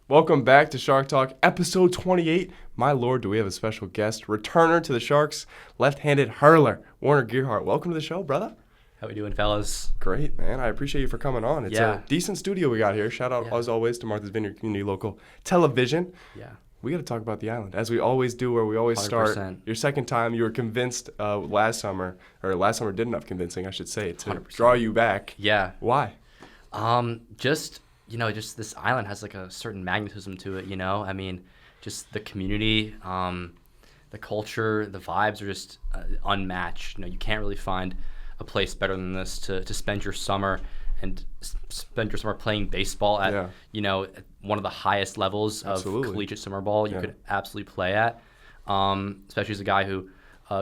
Welcome back to Shark Talk, episode 28. My lord, do we have a special guest, returner to the Sharks, left-handed hurler, Warner Gearheart. Welcome to the show, brother. How we doing, fellas? Great, man. I appreciate you for coming on. It's a decent studio we got here. Shout out, as always, to Martha's Vineyard Community Local Television. Yeah. We got to talk about the island, as we always do, where we always 100%. start. Your second time, you were convinced last summer did enough convincing, I should say, to 100%. draw you back. Yeah. Why? Just this island has like a certain magnetism to it, I mean, just the community, the culture, the vibes are just unmatched. You can't really find a place better than this to spend your summer and spend your summer playing baseball at, at one of the highest levels of collegiate summer ball you could absolutely play at, especially as a guy who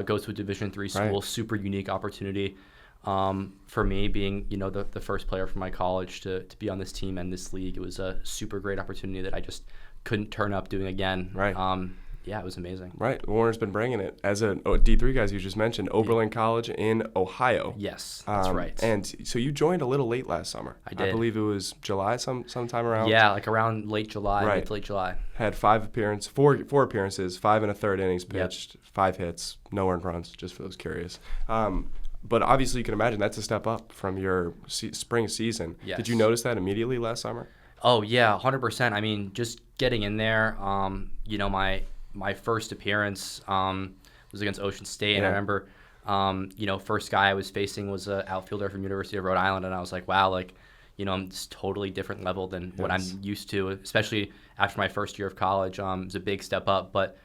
goes to a Division III school. Super unique opportunity. For me, being the first player from my college to be on this team and this league, it was a super great opportunity that I just couldn't turn up doing again. It was amazing. Right, Warner's been bringing it as a D3 guys you just mentioned. Oberlin College in Ohio. Yes, that's right. And so you joined a little late last summer. I did. I believe it was July, sometime around. Yeah, like around late July, mid to late July. Had four appearances, 5 1/3 innings pitched, 5 hits, no earned runs. Just for those curious. But obviously, you can imagine that's a step up from your spring season. Yes. Did you notice that immediately last summer? Oh, yeah, 100%. I mean, just getting in there, my first appearance was against Ocean State. And I remember, first guy I was facing was an outfielder from University of Rhode Island. And I was like, wow, I'm this totally different level than what I'm used to, especially after my first year of college. It was a big step up. But,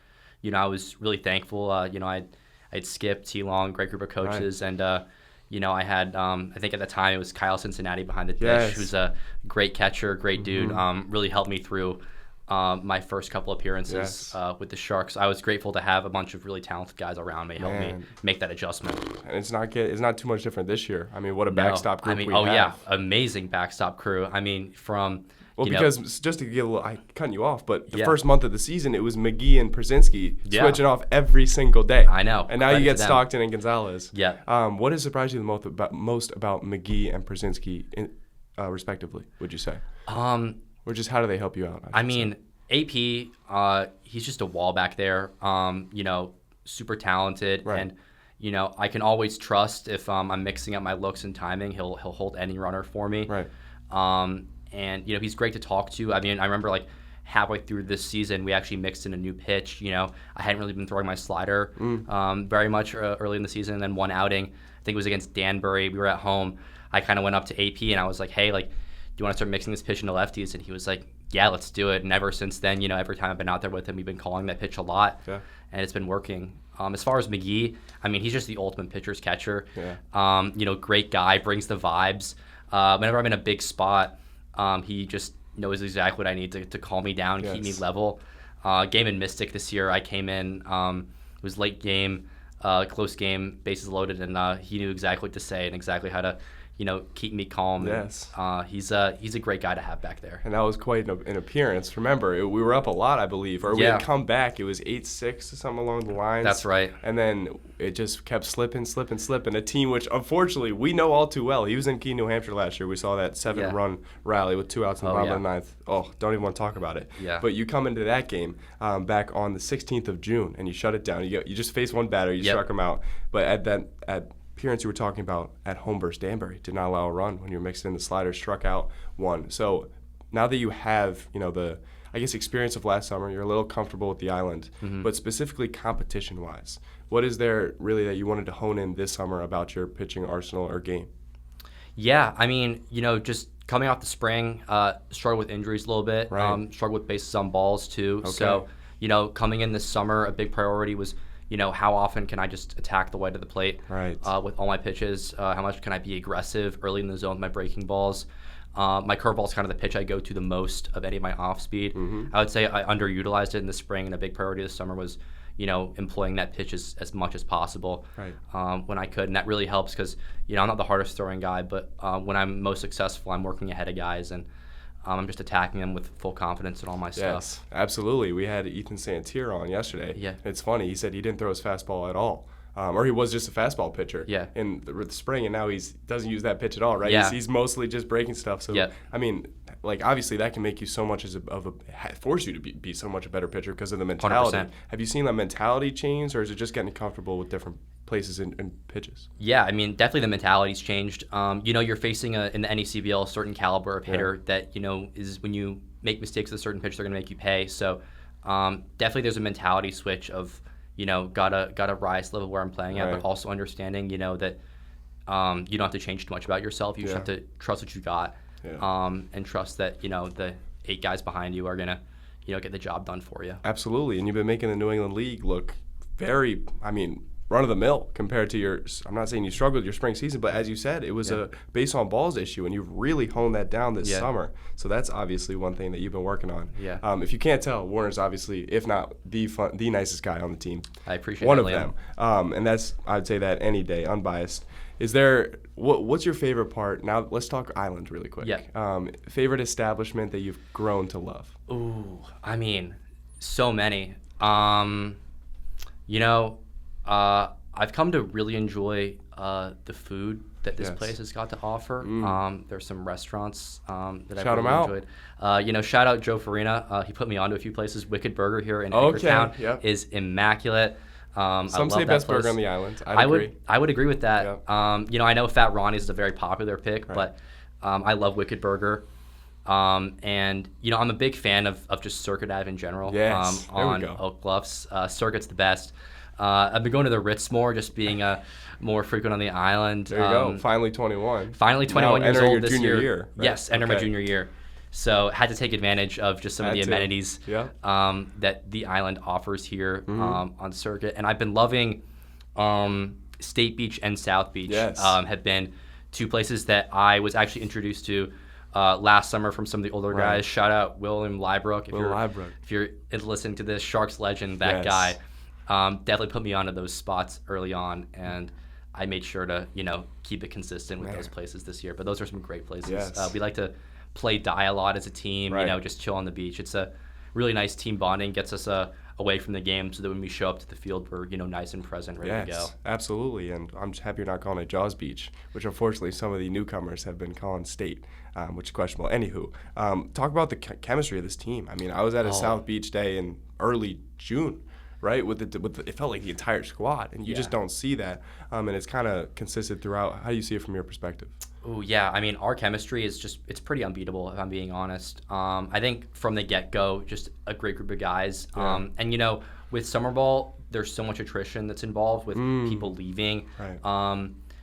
I was really thankful. I'd skipped T-Long, great group of coaches, and I had I think at the time it was Kyle Cincinnati behind the dish, who's a great catcher, great dude. Really helped me through my first couple appearances with the Sharks. I was grateful to have a bunch of really talented guys around me help me make that adjustment. And it's not too much different this year. I mean, what a backstop group we have. Yeah, amazing backstop crew. I mean, from because just to get I'm cutting you off, but the first month of the season, it was McGee and Przinsky switching off every single day. I know. And now you get Stockton and Gonzalez. Yeah. What has surprised you the most about McGee and Przinsky, respectively, would you say? Or just how do they help you out? I mean, AP, he's just a wall back there, super talented. And, I can always trust if I'm mixing up my looks and timing, he'll hold any runner for me. Right. And, he's great to talk to. I mean, I remember halfway through this season, we actually mixed in a new pitch. I hadn't really been throwing my slider very much early in the season. And then one outing, I think it was against Danbury. We were at home. I kind of went up to AP and I was like, hey, do you want to start mixing this pitch into lefties? And he was like, yeah, let's do it. And ever since then, every time I've been out there with him, we've been calling that pitch a lot. Yeah. And it's been working. As far as McGee, I mean, he's just the ultimate pitcher's catcher. Yeah. Great guy, brings the vibes. Whenever I'm in a big spot, he just knows exactly what I need to calm me down, keep me level. Game in Mystic this year, I came in, it was late game, close game, bases loaded, and he knew exactly what to say and exactly how to keep me calm. Yes. And, he's a great guy to have back there. And that was quite an appearance. Remember, we were up a lot, I believe, or we had come back. It was 8-6 or something along the lines. That's right. And then it just kept slipping. A team which, unfortunately, we know all too well. He was in Keene, New Hampshire last year. We saw that 7-run rally with 2 outs in the bottom of the ninth. Oh, don't even want to talk about it. Yeah. But you come into that game back on the 16th of June, and you shut it down. You just faced one batter. You struck him out. But at appearance you were talking about at home versus Danbury, did not allow a run when you were mixed in the slider, struck out one. So now that you have the experience of last summer, you're a little comfortable with the island, but specifically competition wise, what is there really that you wanted to hone in this summer about your pitching arsenal or game? Yeah, I mean, just coming off the spring, struggled with injuries a little bit, struggled with bases on balls too. Okay. So coming in this summer, a big priority was how often can I just attack the white of the plate with all my pitches? How much can I be aggressive early in the zone with my breaking balls? My curveball is kind of the pitch I go to the most of any of my off-speed. I would say I underutilized it in the spring, and a big priority this summer was, employing that pitch as much as possible when I could. And that really helps because, I'm not the hardest throwing guy, but when I'm most successful, I'm working ahead of guys, and I'm just attacking them with full confidence in all my stuff. Yes, absolutely. We had Ethan Santier on yesterday. Yeah. It's funny. He said he didn't throw his fastball at all. or he was just a fastball pitcher in the spring, and now he doesn't use that pitch at all, right? Yeah. He's mostly just breaking stuff. So, I mean, like, obviously that can make you so much force you to be so much a better pitcher because of the mentality. 100%. Have you seen that mentality change, or is it just getting comfortable with different places and pitches? Yeah, I mean, definitely the mentality's changed. You're facing in the NECBL a certain caliber of hitter that, is when you make mistakes with a certain pitch, they're going to make you pay. So definitely there's a mentality switch of, gotta rise to the level where I'm playing at, but also understanding, that you don't have to change too much about yourself. You just have to trust what you got, and trust that, the 8 guys behind you are going to, get the job done for you. Absolutely. And you've been making the New England League look very, run-of-the-mill compared to I'm not saying you struggled with your spring season, but as you said, it was a base on balls issue, and you've really honed that down this summer. So that's obviously one thing that you've been working on. Yeah. If you can't tell, Warner's obviously, if not the nicest guy on the team. I appreciate one that, of Liam. them. And that's, I'd say that any day, unbiased. Is there, what's your favorite part? Now, let's talk Island really quick. Yeah. Favorite establishment that you've grown to love? Ooh, so many. I've come to really enjoy the food that this place has got to offer. There's some restaurants that I've really enjoyed. Shout out Joe Farina. He put me onto a few places. Wicked Burger here in Anchortown is immaculate. Some say best burger on the island. I would agree with that. Yep. I know Fat Ronnie's is a very popular pick, but I love Wicked Burger. And I'm a big fan of just Circuit Ave in general. Yes. On Oak Bluffs. Circuit's the best. I've been going to the Ritz more, just being more frequent on the island. There you go. Finally 21. Finally 21 years old this year. Right? Yes, enter my junior year. So had to take advantage of just some of the amenities that the island offers here on Circuit. And I've been loving State Beach and South Beach. Have been 2 places that I was actually introduced to last summer from some of the older guys. Shout out William Liebrook. If you're listening to this, Sharks legend, that guy. Definitely put me onto those spots early on, and I made sure to, keep it consistent with those places this year. But those are some great places. We like to play die a lot as a team, just chill on the beach. It's a really nice team bonding, gets us away from the game so that when we show up to the field, we're, nice and present, ready to go. Absolutely. And I'm just happy you're not calling it Jaws Beach, which unfortunately some of the newcomers have been calling State, which is questionable. Anywho, talk about the chemistry of this team. I was at a South Beach day in early June. Right, with it felt like the entire squad, and you just don't see that, and it's kind of consistent throughout. How do you see it from your perspective? Oh yeah, our chemistry is it's pretty unbeatable, if I'm being honest. I think from the get-go, just a great group of guys, and with summer ball, there's so much attrition that's involved with people leaving. Right.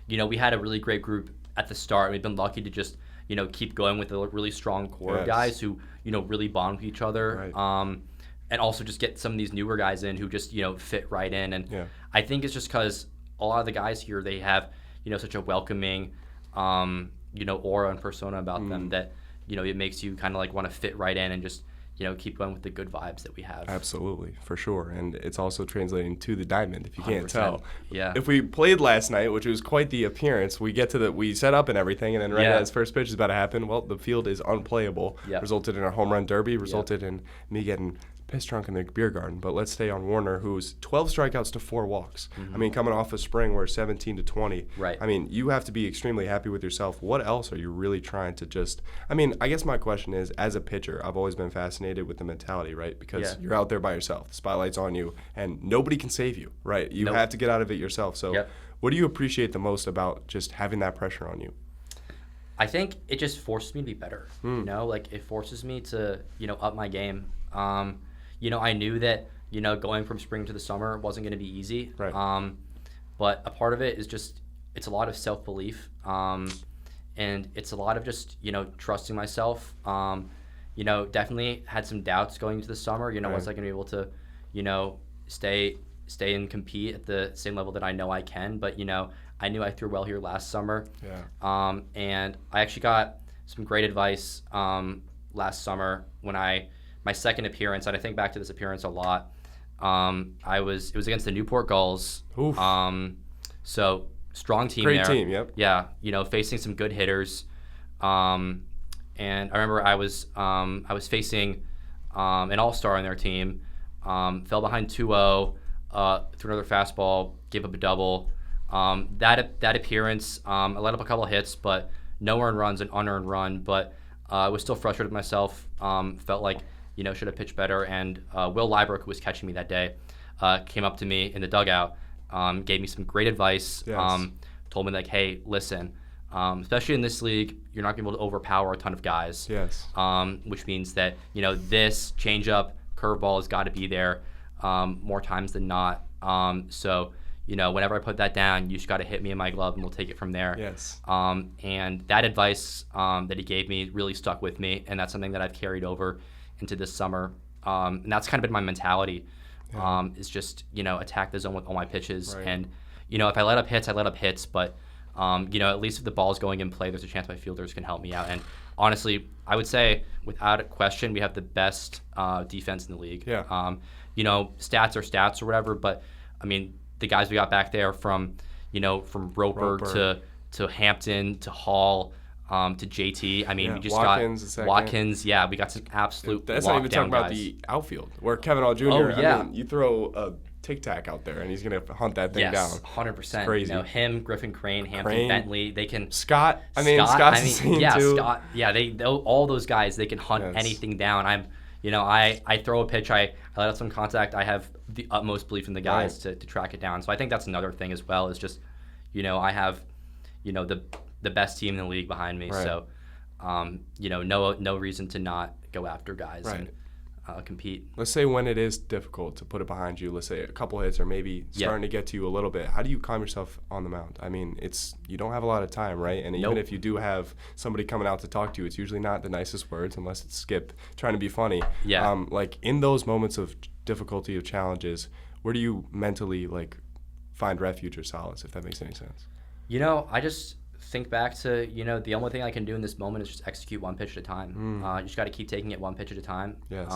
We had a really great group at the start. We've been lucky to just keep going with a really strong core of guys who really bond with each other. Right. And also just get some of these newer guys in who just, fit right in. And I think it's just because a lot of the guys here, they have, such a welcoming, aura and persona about them that, it makes you kind of like want to fit right in and just, keep going with the good vibes that we have. Absolutely, for sure. And it's also translating to the diamond, if you can't tell. Yeah. If we played last night, which was quite the appearance, we set up and everything, and then as first pitch is about to happen, well, the field is unplayable. Resulted in a home run derby, resulted in me getting pissed drunk in the beer garden. But let's stay on Warner, who's 12 strikeouts to 4 walks. Coming off of spring, we're 17 to 20. Right. You have to be extremely happy with yourself. What else are you really trying to just? I guess my question is, as a pitcher, I've always been fascinated with the mentality, right? Because you're out there by yourself, the spotlight's on you, and nobody can save you, right? You have to get out of it yourself. So, what do you appreciate the most about just having that pressure on you? I think it just forces me to be better. It forces me to up my game. I knew that, going from spring to the summer wasn't going to be easy. Right. But a part of it is just, it's a lot of self-belief. And it's a lot of just, trusting myself. Definitely had some doubts going into the summer. Was I going to be able to, stay and compete at the same level that I know I can? But, I knew I threw well here last summer. Yeah. And I actually got some great advice last summer when my second appearance, and I think back to this appearance a lot. It was against the Newport Gulls. Oof. So strong team Great there. team, yep. Yeah, facing some good hitters. And I remember I was facing an all-star on their team. Fell behind 2-0. threw another fastball, gave up a double. That appearance, I let up a couple of hits, but no earned runs, an unearned run. But I was still frustrated with myself. Felt like should have pitched better. And Will Liebrook, who was catching me that day, came up to me in the dugout, gave me some great advice. Yes. Told me like, hey, listen, especially in this league, you're not going to be able to overpower a ton of guys. Yes. Which means that this changeup, curveball has got to be there more times than not. So whenever I put that down, you just got to hit me in my glove, and we'll take it from there. Yes. And that advice that he gave me really stuck with me, and that's something that I've carried over into this summer. And that's kind of been my mentality. Yeah. Is just attack the zone with all my pitches, Right. and if I let up hits, I let up hits, but at least if the ball's going in play, there's a chance my fielders can help me out. And honestly, I would say without a question, we have the best defense in the league. Yeah. Stats are stats or whatever, but I mean the guys we got back there from Roper to Hampton to Hall. To JT, I mean, we just got Watkins. Yeah, we got some absolute. That's not even talking about guys. The outfield, where Kevin Hall Jr. Oh, yeah. I mean, you throw a tic tac out there, and he's gonna hunt that thing down. 100%. Crazy. Him, Griffin Crane, Hampton, Bentley. They can. Scott's the same too. Scott. Yeah, all those guys. They can hunt anything down. I throw a pitch. I let out some contact. I have the utmost belief in the guys to track it down. So I think that's another thing as well. Is just, I have, the best team in the league behind me. Right. So, no reason to not go after guys Right. and compete. Let's say when it is difficult to put it behind you, let's say a couple hits or maybe starting to get to you a little bit, how do you calm yourself on the mound? I mean, you don't have a lot of time, right? And even if you do have somebody coming out to talk to you, it's usually not the nicest words unless it's Skip trying to be funny. Yeah. Like in those moments of difficulty, of challenges, where do you mentally find refuge or solace, if that makes any sense? I just think back to, the only thing I can do in this moment is just execute one pitch at a time. You just got to keep taking it one pitch at a time. Yes.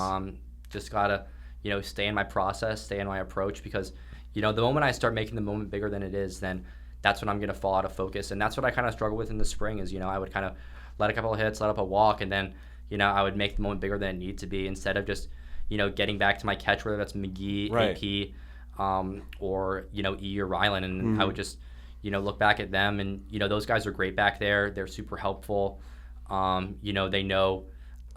Just got to, stay in my process, stay in my approach, because, the moment I start making the moment bigger than it is, then that's when I'm going to fall out of focus. And that's what I kind of struggle with in the spring is, I would kind of let a couple of hits, let up a walk, and then, I would make the moment bigger than it needed to be instead of just, getting back to my catch, whether that's McGee, Right. AP, or, E or Ryland. And I would just, look back at them, and those guys are great back there. They're super helpful. They know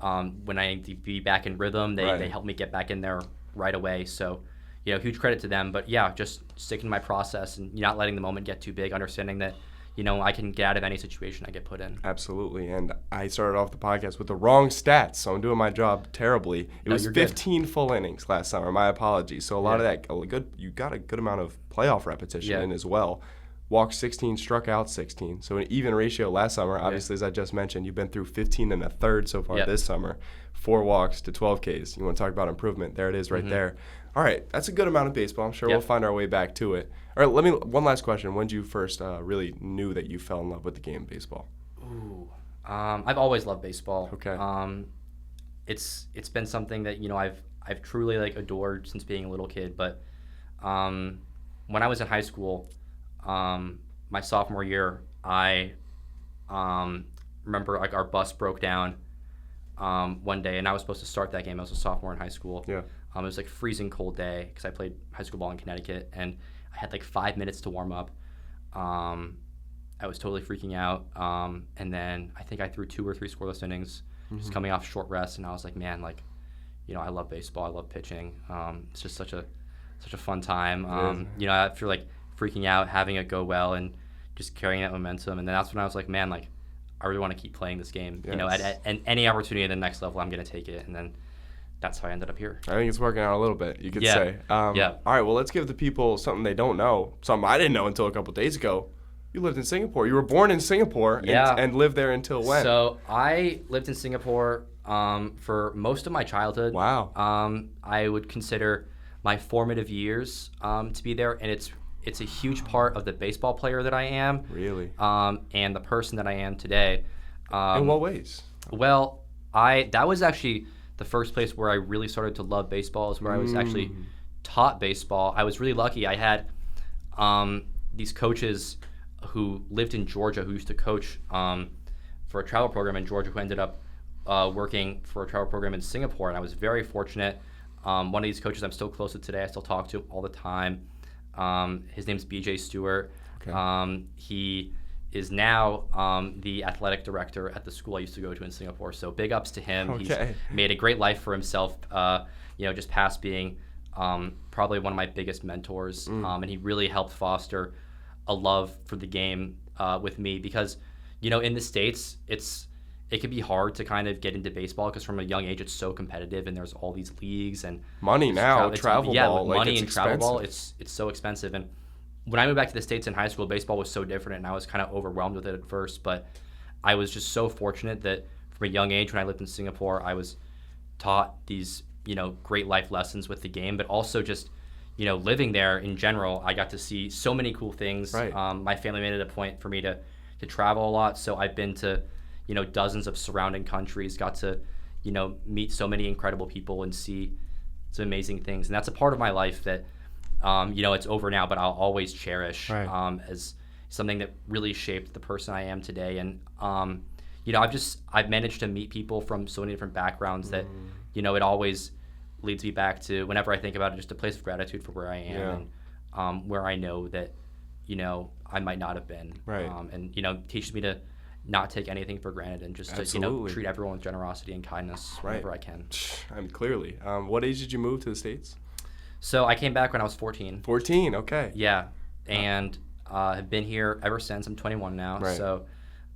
when I need to be back in rhythm. They help me get back in there right away. So, huge credit to them. But yeah, just sticking to my process and not letting the moment get too big. Understanding that I can get out of any situation I get put in. Absolutely. And I started off the podcast with the wrong stats, so I'm doing my job terribly. It was 15 full innings last summer. My apologies. So a lot of that you got a good amount of playoff repetition in as well. Walked 16, struck out 16. So an even ratio last summer. Obviously, as I just mentioned, you've been through 15 and a third so far this summer. 4 walks to 12 Ks. You want to talk about improvement? There it is right there. All right, that's a good amount of baseball. I'm sure we'll find our way back to it. All right, one last question. When did you first really knew that you fell in love with the game of baseball? Ooh, I've always loved baseball. Okay. It's been something that I've truly adored since being a little kid. But when I was in high school, my sophomore year, I remember our bus broke down one day, and I was supposed to start that game. I was a sophomore in high school. Yeah. It was a freezing cold day because I played high school ball in Connecticut, and I had 5 minutes to warm up. I was totally freaking out, and then I think I threw 2 or 3 scoreless innings, just coming off short rest, and I was like, man, I love baseball. I love pitching. It's just such a fun time. After freaking out, having it go well, and just carrying that momentum, and then that's when I was like, man, I really want to keep playing this game. Yes. At any opportunity at the next level, I'm going to take it, and then that's how I ended up here. I think it's working out a little bit, you could say. Yeah. All right, well, let's give the people something they don't know, something I didn't know until a couple of days ago. You lived in Singapore. You were born in Singapore and lived there until when? So I lived in Singapore for most of my childhood. Wow. I would consider my formative years to be there, and it's a huge part of the baseball player that I am. Really? And the person that I am today. In what ways? Well, that was actually the first place where I really started to love baseball, is where I was actually taught baseball. I was really lucky. I had these coaches who lived in Georgia who used to coach for a travel program in Georgia, who ended up working for a travel program in Singapore, and I was very fortunate One of these coaches I'm still close with today. I still talk to him all the time. His name's BJ Stewart. Okay. He is now the athletic director at the school I used to go to in Singapore. So big ups to him. Okay. He's made a great life for himself, just past being probably one of my biggest mentors. And he really helped foster a love for the game with me because, in the States, it can be hard to kind of get into baseball because from a young age it's so competitive and there's all these leagues and money now, travel ball. With money and expensive. Travel ball, it's so expensive. And when I moved back to the States in high school, baseball was so different and I was kind of overwhelmed with it at first. But I was just so fortunate that from a young age when I lived in Singapore, I was taught these, great life lessons with the game, but also just, living there in general, I got to see so many cool things. Right. My family made it a point for me to travel a lot. So I've been to, dozens of surrounding countries, got to, meet so many incredible people and see some amazing things. And that's a part of my life that, it's over now, but I'll always cherish as something that really shaped the person I am today. And, I've managed to meet people from so many different backgrounds that, it always leads me back to, whenever I think about it, just a place of gratitude for where I am and where I know that, I might not have been. Right. And, teaches me to not take anything for granted and just to, treat everyone with generosity and kindness whenever I can. I mean, clearly. What age did you move to the States? So I came back when I was 14. 14, okay. Yeah, and have been here ever since. I'm 21 now. Right. So,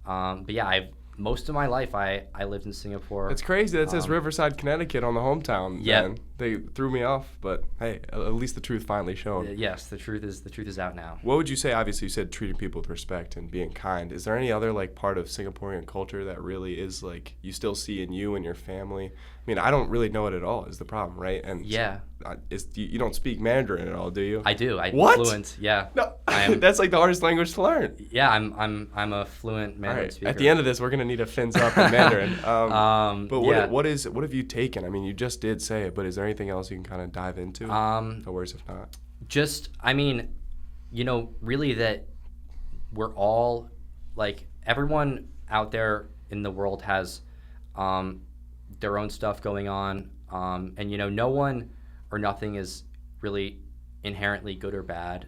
but yeah, most of my life I lived in Singapore. It's crazy. That says Riverside, Connecticut on the hometown. Yeah. They threw me off, but hey, at least the truth finally shown. Yes, the truth is out now. What would you say? Obviously, you said treating people with respect and being kind. Is there any other part of Singaporean culture that really is you still see in you and your family? I mean, I don't really know it at all. Is the problem, right? And yeah, you don't speak Mandarin at all, do you? I do. I'm what? Fluent. Yeah. No, that's the hardest language to learn. Yeah, I'm a fluent Mandarin speaker. At the end of this, we're gonna need a fins up in Mandarin. But what have you taken? I mean, you just did say it, but is there anything else you can kind of dive into? No worries if not. Just, really that we're all everyone out there in the world has their own stuff going on, and no one or nothing is really inherently good or bad.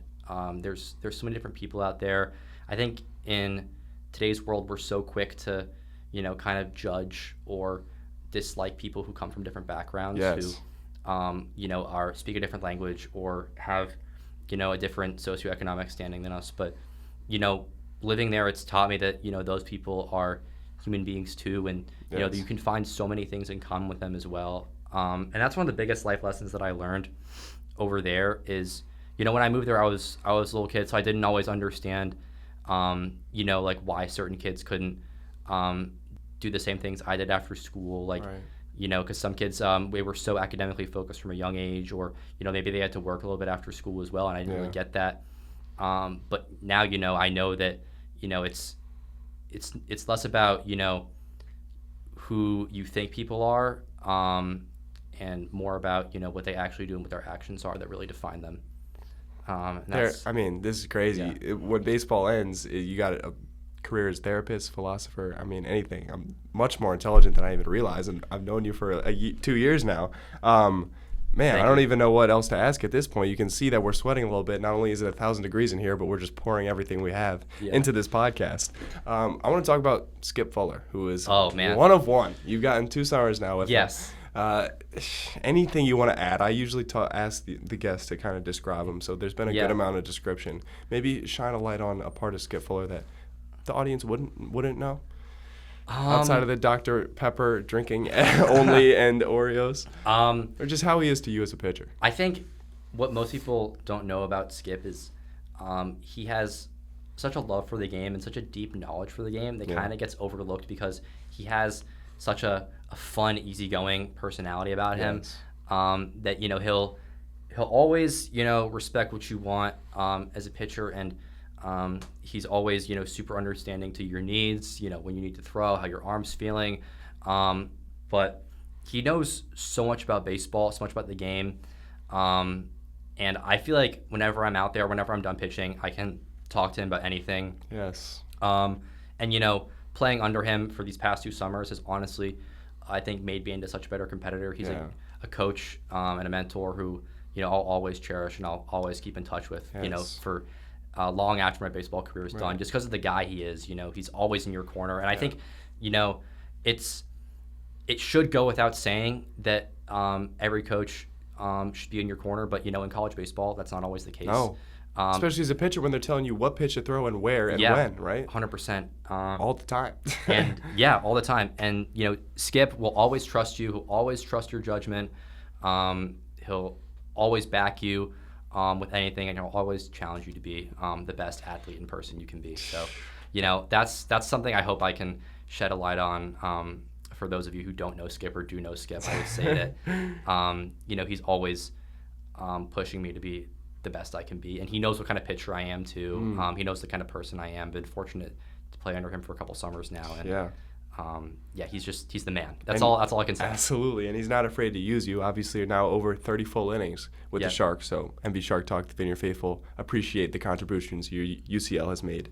There's so many different people out there. I think in today's world we're so quick to kind of judge or dislike people who come from different backgrounds, who speak a different language or have a different socioeconomic standing than us. But living there, it's taught me that those people are human beings too, and that you can find so many things in common with them as well. And that's one of the biggest life lessons that I learned over there is, when I moved there, I was a little kid, so I didn't always understand, why certain kids couldn't do the same things I did after school, because some kids, we were so academically focused from a young age, or maybe they had to work a little bit after school as well, and I didn't really get that. But now I know that it's less about who you think people are, and more about what they actually do and what their actions are that really define them. This is crazy. Yeah. When baseball ends, you got a career as therapist, philosopher. I mean, anything. I'm much more intelligent than I even realized, and I've known you for 2 years now. I don't even know what else to ask at this point. You can see that we're sweating a little bit. Not only is it 1,000 degrees in here, but we're just pouring everything we have into this podcast. I want to talk about Skip Fuller, who is one of one. You've gotten 2 summers now with him. Anything you want to add? I usually ask the guests to kind of describe him, so there's been a good amount of description. Maybe shine a light on a part of Skip Fuller that the audience wouldn't know. Outside of the Dr. Pepper drinking only and Oreos, or just how he is to you as a pitcher. I think what most people don't know about Skip is he has such a love for the game and such a deep knowledge for the game that kind of gets overlooked because he has such a fun, easygoing personality about him, that he'll always respect what you want as a pitcher, and he's always super understanding to your needs, when you need to throw, how your arm's feeling, but he knows so much about baseball, so much about the game, and I feel like whenever I'm out there, whenever I'm done pitching, I can talk to him about anything. And playing under him for these past 2 summers has honestly, I think, made me into such a better competitor. He's a coach and a mentor who, I'll always cherish and I'll always keep in touch with, for long after my baseball career is done, just because of the guy he is. He's always in your corner. And I think, it should go without saying that every coach should be in your corner, but in college baseball, that's not always the case. No. Especially as a pitcher when they're telling you what pitch to throw and where and when, right? 100%. All the time. And all the time. And Skip will always trust you. He'll always trust your judgment. He'll always back you with anything, and he'll always challenge you to be the best athlete and person you can be. So, that's something I hope I can shed a light on. For those of you who don't know Skip or do know Skip, I would say that he's always pushing me to be the best I can be, and he knows what kind of pitcher I am too. He knows the kind of person I am. Been fortunate to play under him for a couple summers now, and he's the man. That's all I can say. Absolutely, and he's not afraid to use you. Obviously, you're now over 30 full innings with the Sharks. So MV Shark Talk, the Vineyard Faithful, appreciate the contributions your UCL has made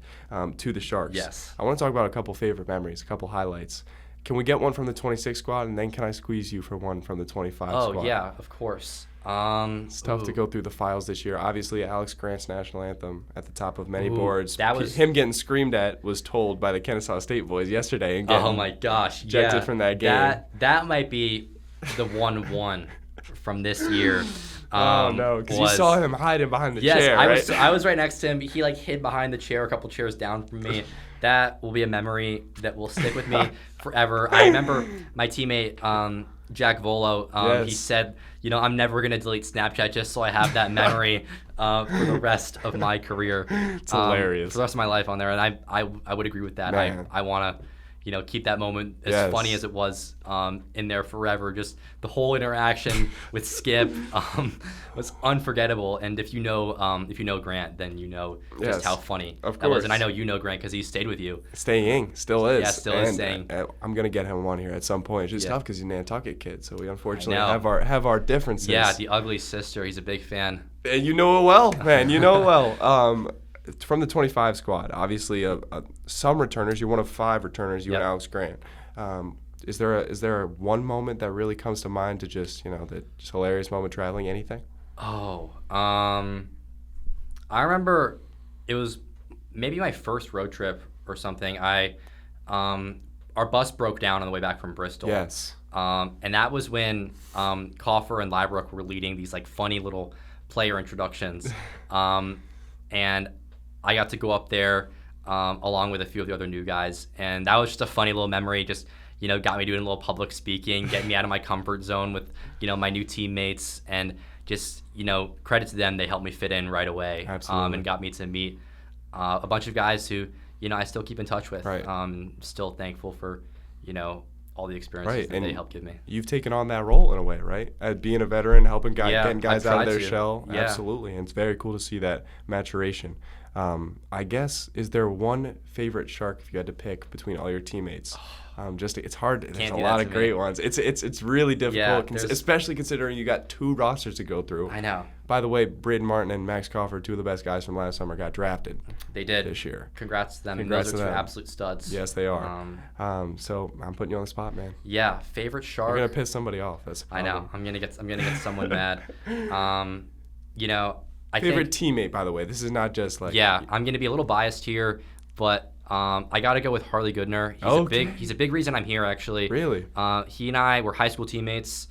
to the Sharks. Yes. I want to talk about a couple favorite memories, a couple highlights. Can we get one from the 26 squad, and then can I squeeze you for one from the 25 squad? Oh yeah, of course. It's tough to go through the files this year. Obviously, Alex Grant's national anthem at the top of many boards. That was him getting screamed at. Was told by the Kennesaw State boys yesterday. And oh my gosh! Ejected from that game. That might be the 1-1 from this year. Oh no! Because you saw him hiding behind the chair. Yes, I was right next to him. He hid behind the chair, a couple chairs down from me. That will be a memory that will stick with me forever. I remember my teammate Jack Volo. He said, I'm never gonna delete Snapchat just so I have that memory for the rest of my career. It's hilarious. For the rest of my life on there, and I would agree with that. I want to. Keep that moment as funny as it was in there forever. Just the whole interaction with Skip was unforgettable. And if you know Grant, then you know just how funny that was. And I know you know Grant because he stayed with you. Staying, still is. Yeah, still is staying. I'm gonna get him on here at some point. It's just tough because he's a Nantucket kid, so we unfortunately have our differences. Yeah, the ugly sister. He's a big fan. And you know it well, man. You know it well. From the 25 squad, obviously, some returners. You're one of 5 returners. You and Alex Grant. Is there one moment that really comes to mind to just the just hilarious moment traveling? Anything? Oh, I remember it was maybe my first road trip or something. Our bus broke down on the way back from Bristol. Yes. And that was when Coffer and Liebrook were leading these funny little player introductions, and I got to go up there along with a few of the other new guys, and that was just a funny little memory. Just got me doing a little public speaking, getting me out of my comfort zone with my new teammates, and just credit to them, they helped me fit in right away. Absolutely. And got me to meet a bunch of guys who I still keep in touch with. Right. Still thankful for all the experiences that they helped give me. You've taken on that role in a way, right? Being a veteran, helping getting guys out of their shell. Yeah. Absolutely, and it's very cool to see that maturation. I guess, is there one favorite Shark if you had to pick between all your teammates? It's hard. There's a lot of great ones. It's really difficult, especially considering you got 2 rosters to go through. I know. By the way, Braden Martin and Max Coffer, 2 of the best guys from last summer, got drafted. They did this year. Congrats to them. Congrats Those are to 2 them. absolute studs. Yes, they are. So I'm putting you on the spot, man. Yeah, favorite Shark. You're gonna piss somebody off. That's the problem. I know. I'm gonna get someone mad. I favorite think, teammate, by the way. This is not just Yeah, I'm gonna be a little biased here, but I gotta go with Harley Goodner. He's a big reason I'm here, actually. Really? He and I were high school teammates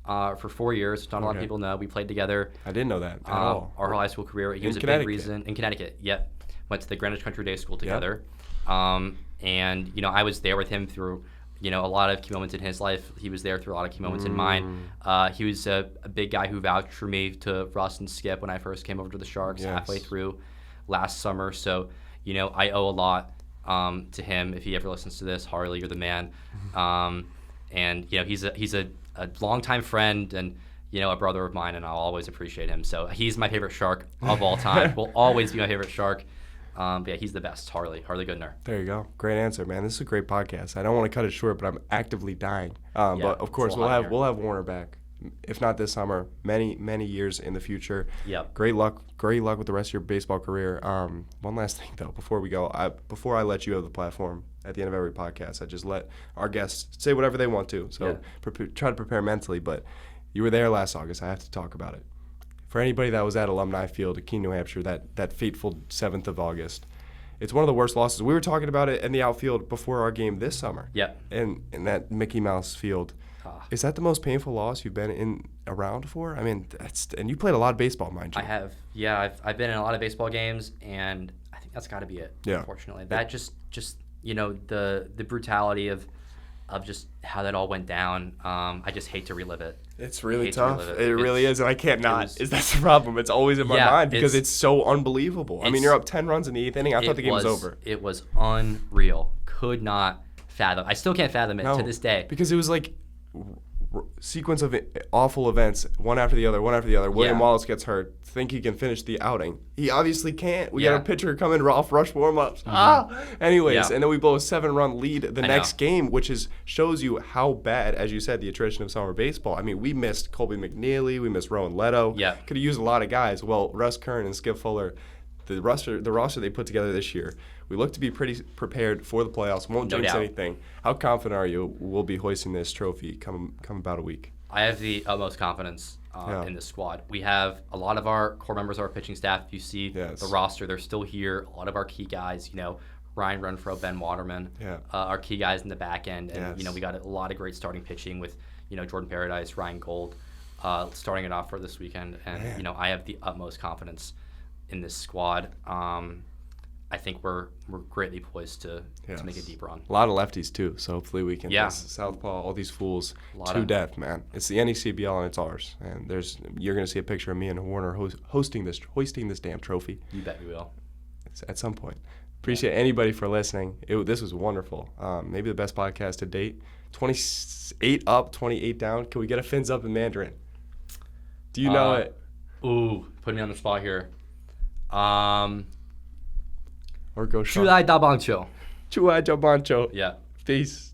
for 4 years. Not a lot of people know. We played together. I didn't know that at all. Our high school career. He was a big reason in Connecticut. Yep. Went to the Greenwich Country Day School together. And I was there with him through a lot of key moments in his life. He was there through a lot of key moments in mine. He was a big guy who vouched for me to Russ and Skip when I first came over to the Sharks halfway through last summer. So, I owe a lot to him. If he ever listens to this, Harley, you're the man. And he's a longtime friend and a brother of mine, and I'll always appreciate him. So he's my favorite Shark of all time. Will always be my favorite Shark. But yeah, he's the best, Harley Goodner. There you go. Great answer, man. This is a great podcast. I don't want to cut it short, but I'm actively dying. But of course, we'll have Warner back, if not this summer, many years in the future. Yep. Great luck with the rest of your baseball career. One last thing though, before we go, before I let you have the platform at the end of every podcast, I just let our guests say whatever they want to. So try to prepare mentally, but. You were there last August. I have to talk about it. For anybody that was at Alumni Field in Keene, New Hampshire, that fateful 7th of August, it's one of the worst losses. We were talking about it in the outfield before our game this summer. Yep. In that Mickey Mouse field. Is that the most painful loss you've been around for? I mean, and you played a lot of baseball, mind you. I have. Yeah, I've been in a lot of baseball games, and I think that's got to be it. Yeah. Unfortunately, that just the brutality of just how that all went down. I just hate to relive it. It's really tough. It really is, and I can't not. That's the problem. It's always in my mind because it's so unbelievable. I mean, you're up 10 runs in the 8th inning. I thought the game was over. It was unreal. Could not fathom. I still can't fathom it to this day. Because it was like sequence of awful events, one after the other. William Wallace gets hurt. Think he can finish the outing. He obviously can't. We got a pitcher coming off rush warm-ups. Anyways, and then we blow a 7-run lead the next game, which shows you how bad, as you said, the attrition of summer baseball. I mean, we missed Colby McNeely. We missed Rowan Leto. Yeah. Could have used a lot of guys. Well, Russ Kern and Skip Fuller, the roster they put together this year, we look to be pretty prepared for the playoffs. Won't jinx anything. How confident are you we'll be hoisting this trophy come about a week? I have the utmost confidence in this squad. We have a lot of our core members of our pitching staff. If you see the roster, they're still here. A lot of our key guys, Ryan Renfro, Ben Waterman, our key guys in the back end. And, we got a lot of great starting pitching with, Jordan Paradise, Ryan Gold, starting it off for this weekend. And, I have the utmost confidence in this squad. I think we're greatly poised to make a deep run. A lot of lefties too, so hopefully we can southpaw all these fools to death, man. It's the NECBL and it's ours, and you're gonna see a picture of me and Warner hoisting this damn trophy. You bet we will. At some point. Appreciate anybody for listening. This was wonderful. Maybe the best podcast to date. 28 up, 28 down. Can we get a fins up in Mandarin? Do you know it? Ooh, put me on the spot here. Or go short. 出来打棒球. Chuai Jobancho. Yeah. Peace.